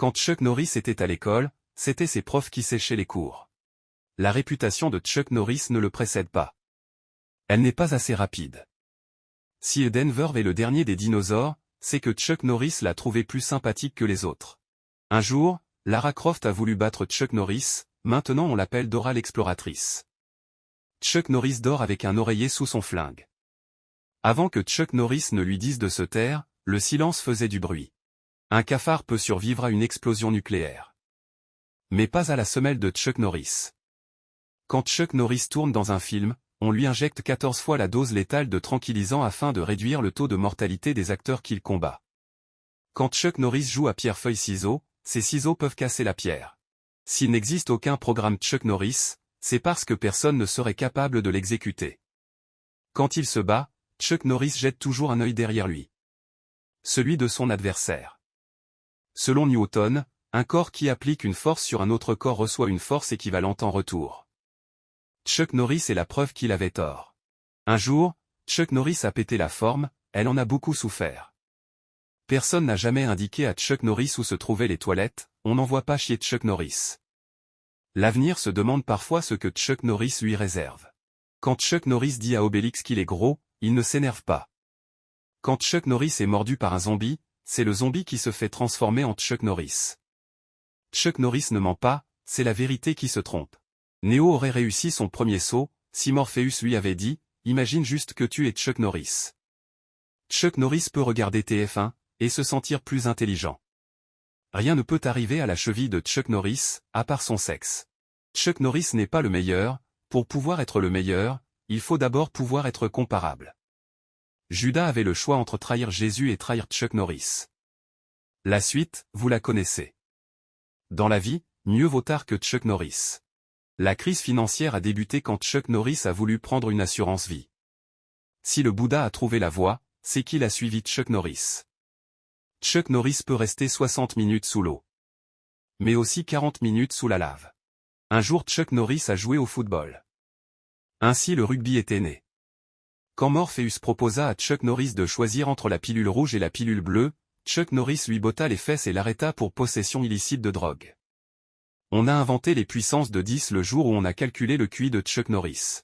Quand Chuck Norris était à l'école, c'étaient ses profs qui séchaient les cours. La réputation de Chuck Norris ne le précède pas. Elle n'est pas assez rapide. Si Denver est le dernier des dinosaures, c'est que Chuck Norris l'a trouvé plus sympathique que les autres. Un jour, Lara Croft a voulu battre Chuck Norris, maintenant on l'appelle Dora l'exploratrice. Chuck Norris dort avec un oreiller sous son flingue. Avant que Chuck Norris ne lui dise de se taire, le silence faisait du bruit. Un cafard peut survivre à une explosion nucléaire. Mais pas à la semelle de Chuck Norris. Quand Chuck Norris tourne dans un film, on lui injecte 14 fois la dose létale de tranquillisant afin de réduire le taux de mortalité des acteurs qu'il combat. Quand Chuck Norris joue à pierre-feuille-ciseaux, ses ciseaux peuvent casser la pierre. S'il n'existe aucun programme Chuck Norris, c'est parce que personne ne serait capable de l'exécuter. Quand il se bat, Chuck Norris jette toujours un œil derrière lui. Celui de son adversaire. Selon Newton, un corps qui applique une force sur un autre corps reçoit une force équivalente en retour. Chuck Norris est la preuve qu'il avait tort. Un jour, Chuck Norris a pété la forme, elle en a beaucoup souffert. Personne n'a jamais indiqué à Chuck Norris où se trouvaient les toilettes, on n'envoie pas chier Chuck Norris. L'avenir se demande parfois ce que Chuck Norris lui réserve. Quand Chuck Norris dit à Obélix qu'il est gros, il ne s'énerve pas. Quand Chuck Norris est mordu par un zombie, c'est le zombie qui se fait transformer en Chuck Norris. Chuck Norris ne ment pas, c'est la vérité qui se trompe. Neo aurait réussi son premier saut, si Morpheus lui avait dit, imagine juste que tu es Chuck Norris. Chuck Norris peut regarder TF1, et se sentir plus intelligent. Rien ne peut arriver à la cheville de Chuck Norris, à part son sexe. Chuck Norris n'est pas le meilleur, pour pouvoir être le meilleur, il faut d'abord pouvoir être comparable. Judas avait le choix entre trahir Jésus et trahir Chuck Norris. La suite, vous la connaissez. Dans la vie, mieux vaut tard que Chuck Norris. La crise financière a débuté quand Chuck Norris a voulu prendre une assurance vie. Si le Bouddha a trouvé la voie, c'est qu'il a suivi Chuck Norris. Chuck Norris peut rester 60 minutes sous l'eau. Mais aussi 40 minutes sous la lave. Un jour Chuck Norris a joué au football. Ainsi le rugby était né. Quand Morpheus proposa à Chuck Norris de choisir entre la pilule rouge et la pilule bleue, Chuck Norris lui botta les fesses et l'arrêta pour possession illicite de drogue. On a inventé les puissances de 10 le jour où on a calculé le QI de Chuck Norris.